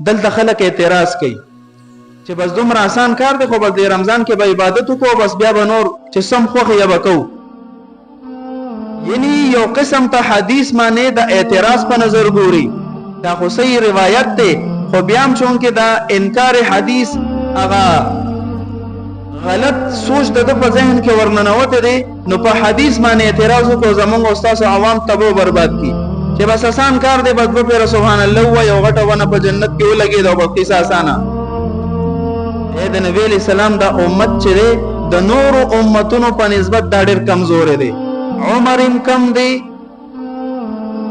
دلته خلک اعتراض کوي چې بس دومره آسان کار دی، خو بس د رمضان کې به عبادت وکړو، بس بیا به نور چې سم خوښ یا به کوو. یعنی یو قسم ته حدیث باندې د اعتراض په نظر ګوري، دا خو صحیح روایت دی، خو بیا هم چونکې دا انکار حدیث هغه غلط سوچ د په ذهن کې ورننوته دی، نو په حدیث باندې اعتراض وکړو زمونږ استاد عوام تبو برباد کی چې بس آسان کار دی، بس په سبحان الله و یو غټه ونه په جنت کې ولګي دا په قصه اسانه. اې د نبی علیہ السلام دا امت چې د نور امتونو په نسبت دا ډېر کمزور دی، عمرم کم دی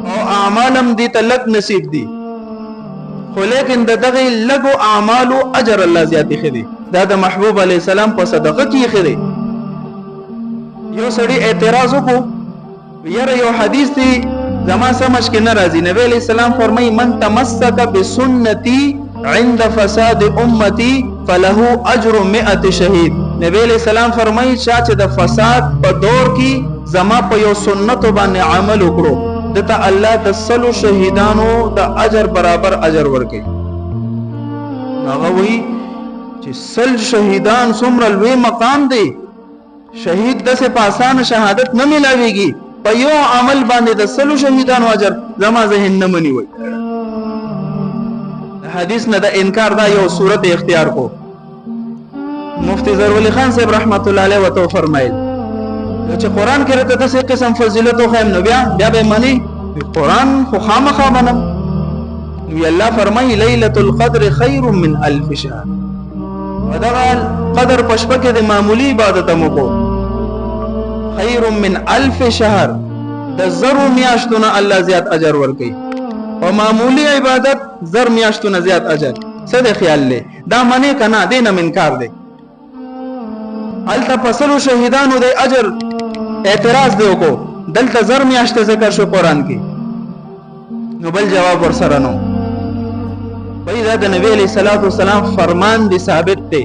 او اعمالم دی تلک نصیب دی، خو لیکن د دغه لګو اعمالو اجر الله زیات خدي. دا د محبوب علی السلام په صدقه کې خدي. یو سړی اعتراض وکړو، یاره یو حدیث دی زما سمجھ کې ناراضي. نبی علیہ السلام فرمایي من تمسک بسنتی عند فساد امتی فله اجر 100 شهید. نبی علیہ السلام فرمایي چې د فساد په دور کې زما په یو سنت باندې عمل وکړو دته الله د 100 شهیدانو د اجر برابر اجر ورکړي. هغه وی چې 100 شهیدان څومره لوی مقام دی، شهید د څه په آسان شهادت نه ملاويږي، په یو عمل باندې د 100 شهیدانو اجر زما ذهن نه مني. وي حدیث نه د انکار دا یو صورت اختیار کو. مفتی ظهور علی خان صاحب رحمت الله علیه وتو فرمایل چې قران کې راته داسې قسم فضیلت او خیم نو بیا به معنی قران خو خامخا منم. وی الله فرمایي ليله القدر خير من 1000 شهر. ودغه قدر پشپه کې د معمولی عبادت مو کو خير من 1000 شهر، د زرو میاشتونه الله زیات اجر ورکړي، او معمولی عبادت زر میاشتونه زیات اجر. څه د خیال له دا منی کنه دینه منکار دی. الته پسلو شهیدانو د اجر اعتراض دی کو، دلته زر میاشته ذکر شو قران کې، نو بل جواب ورسره نو. پیدا د نبی علیہ الصلوۃ والسلام فرمان دی ثابت دی،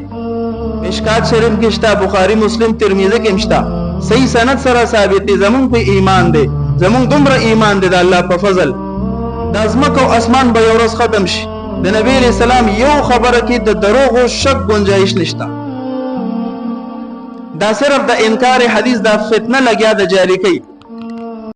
مشکات شریف کې شته، بخاری مسلم ترمذی کې شته، صحیح سند سره ثابت دی. زمون په ایمان دی، زمون دومره ایمان دی د الله په فضل د ازمکه او اسمان به یو ورځ ختم شي. د نبی علیہ السلام یو خبره کې د دروغ او شک گنجائش نشته. دا صرف د انکار حدیث دا فتنه لګیا د جاری کوي